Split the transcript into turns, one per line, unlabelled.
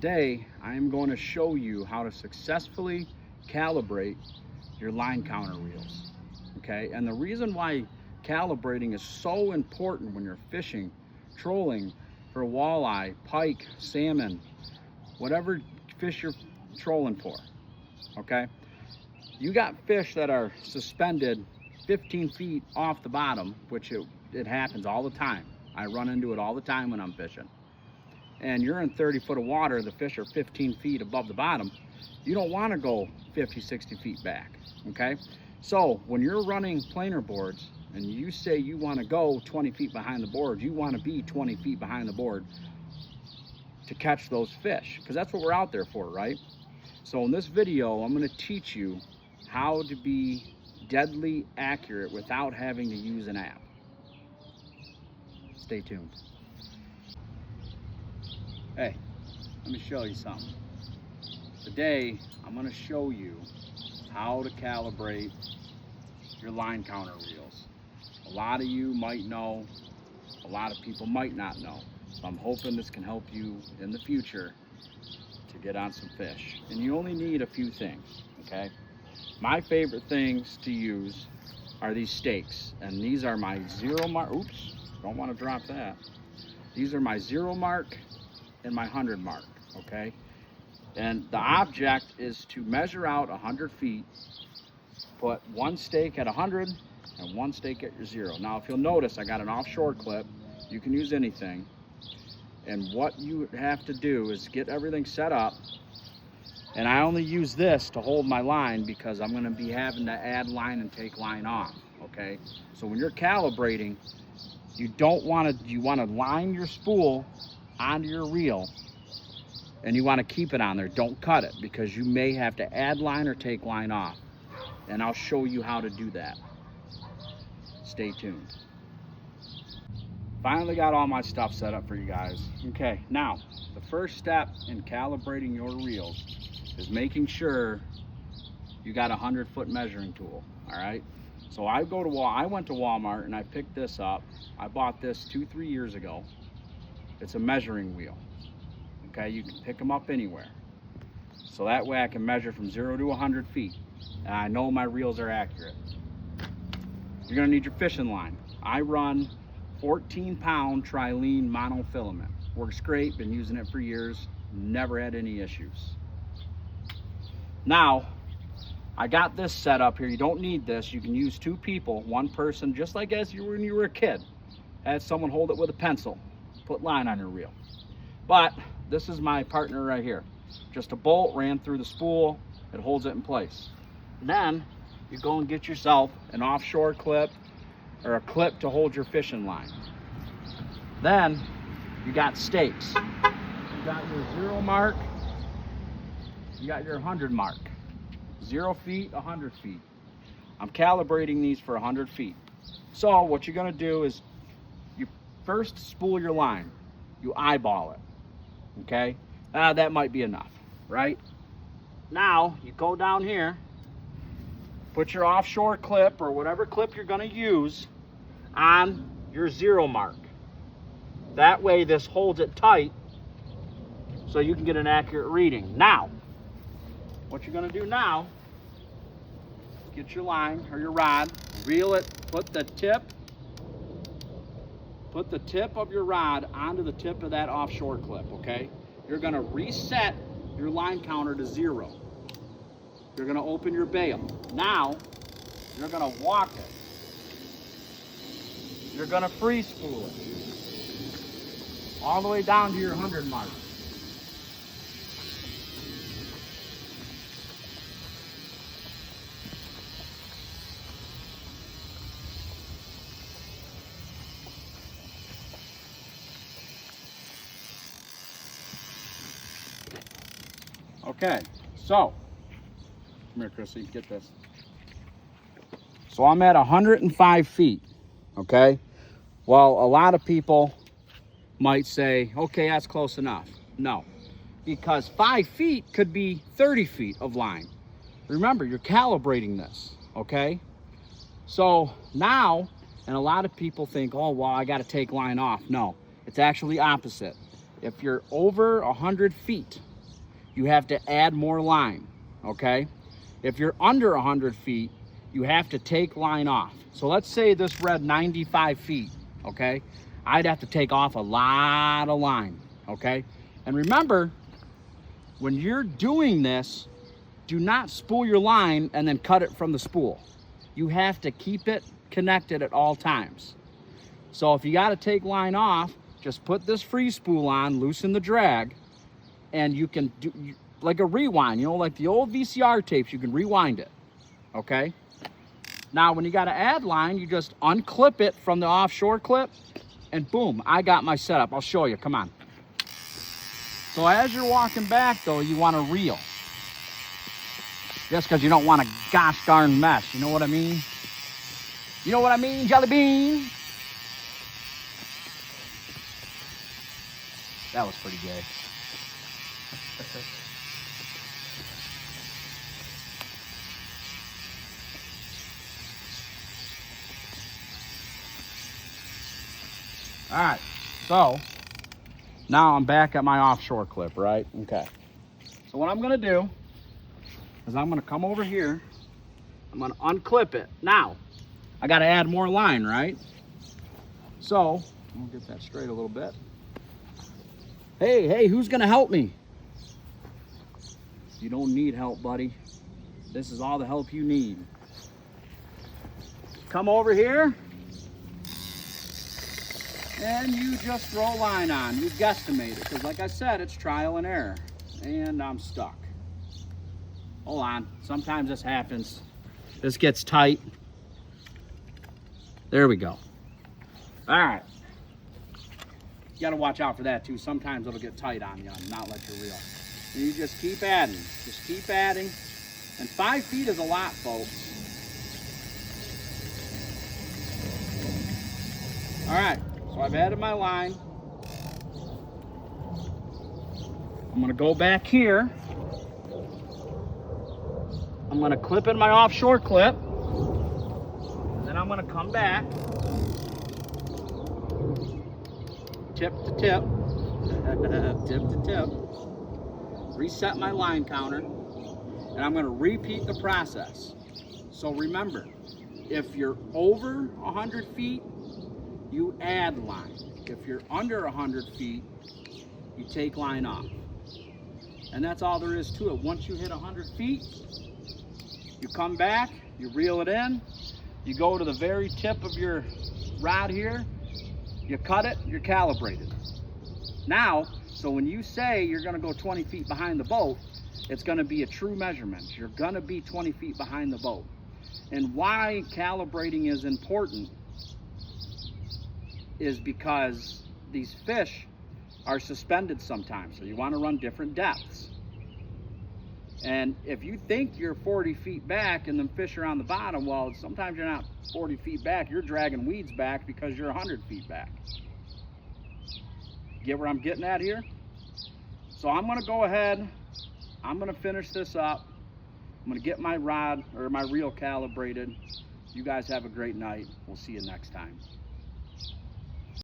Today, I am going to show you how to successfully calibrate your line counter reels, okay? And the reason why calibrating is so important when you're fishing, trolling for walleye, pike, salmon, whatever fish you're trolling for, okay? You got fish that are suspended 15 feet off the bottom, which it happens all the time. I run into it all the time when I'm fishing. And you're in 30 foot of water, the fish are 15 feet above the bottom. You don't want to go 50, 60 feet back, okay? So when you're running planer boards and you say you want to go 20 feet behind the board, you want to be 20 feet behind the board to catch those fish, because that's what we're out there for, right? So in this video, I'm going to teach you how to be deadly accurate without having to use an app. Stay tuned. Hey, let me show you something. Today, I'm going to show you how to calibrate your line counter reels. A lot of you might know, a lot of people might not know. So I'm hoping this can help you in the future to get on some fish. And you only need a few things, okay? My favorite things to use are these stakes. And these are my 0 mark. Oops, don't want to drop that. These are my 0 mark and my 100 mark, okay? And the object is to measure out 100 feet, put one stake at 100 and one stake at your 0. Now, if you'll notice, I got an offshore clip. You can use anything. And what you have to do is get everything set up. And I only use this to hold my line because I'm gonna be having to add line and take line off, okay? So when you're calibrating, you wanna line your spool onto your reel, and you want to keep it on there. Don't cut it, because you may have to add line or take line off, and I'll show you how to do that. Stay tuned. Finally got all my stuff set up for you guys. Okay, now the first step in calibrating your reels is making sure you got a 100-foot measuring tool. All right, so I went to Walmart and I picked this up. I bought this 2-3 years ago. It's a measuring wheel, okay? You can pick them up anywhere. So that way I can measure from 0 to 100 feet, and I know my reels are accurate. You're gonna need your fishing line. I run 14-pound trilene monofilament. Works great, been using it for years, never had any issues. Now, I got this set up here. You don't need this. You can use 2 people, 1 person, just like as you were when you were a kid. Had someone hold it with a pencil. Put line on your reel. But this is my partner right here. Just a bolt ran through the spool. It holds it in place. And then you go and get yourself an offshore clip or a clip to hold your fishing line. Then you got stakes. You got your 0 mark. You got your 100 mark. 0 feet, 100 feet. I'm calibrating these for 100 feet. So what you're gonna do is you first spool your line. You eyeball it, okay? That might be enough, right? Now, you go down here, put your offshore clip or whatever clip you're gonna use on your 0 mark. That way this holds it tight so you can get an accurate reading. Now, what you're gonna do now, get your line or your rod, reel it, put the tip of your rod onto the tip of that offshore clip, okay? You're gonna reset your line counter to 0. You're gonna open your bail. Now, you're gonna walk it. You're gonna free spool it all the way down to your 100 mark. Okay, so, come here, Chrissy, get this. So I'm at 105 feet, okay? Well, a lot of people might say, okay, that's close enough. No, because 5 feet could be 30 feet of line. Remember, you're calibrating this, okay? So now, and a lot of people think, oh, well, I got to take line off. No, it's actually opposite. If you're over 100 feet, you have to add more line, okay? If you're under 100 feet, you have to take line off. So let's say this read 95 feet, okay? I'd have to take off a lot of line, okay? And remember, when you're doing this, do not spool your line and then cut it from the spool. You have to keep it connected at all times. So if you got to take line off, just put this free spool on, loosen the drag, and you can do like a rewind, you know, like the old VCR tapes, you can rewind it, okay? Now, when you got to add line, you just unclip it from the offshore clip, and boom, I got my setup. I'll show you, come on. So as you're walking back, though, you want to reel. Just because you don't want a gosh darn mess, you know what I mean? You know what I mean, Jelly Bean? That was pretty gay. All right, so now I'm back at my offshore clip, right? Okay. So what I'm gonna do is I'm gonna come over here, I'm gonna unclip it. Now, I gotta add more line, right? So, I'll get that straight a little bit. Hey, who's gonna help me? You don't need help, buddy. This is all the help you need. Come over here, and you just throw line on. You guesstimate it, because like I said, it's trial and error. And I'm stuck. Hold on, sometimes this happens. This gets tight. There we go. All right. You gotta watch out for that too. Sometimes it'll get tight on you and not let you reel. And you just keep adding, just keep adding. And 5 feet is a lot, folks. All right, so I've added my line. I'm gonna go back here. I'm gonna clip in my offshore clip. And then I'm gonna come back. Tip to tip, tip to tip, reset my line counter, and I'm gonna repeat the process. So remember, if you're over 100 feet, you add line. If you're under 100 feet, you take line off. And that's all there is to it. Once you hit 100 feet, you come back, you reel it in, you go to the very tip of your rod here, you cut it, you're calibrated. Now, so when you say you're gonna go 20 feet behind the boat, it's gonna be a true measurement. You're gonna be 20 feet behind the boat. And why calibrating is important is because these fish are suspended sometimes, so you wanna run different depths. And if you think you're 40 feet back and them fish are on the bottom, well, sometimes you're not 40 feet back, you're dragging weeds back because you're 100 feet back. Get where I'm getting at here? So I'm gonna go ahead, I'm gonna finish this up. I'm gonna get my rod or my reel calibrated. You guys have a great night. We'll see you next time.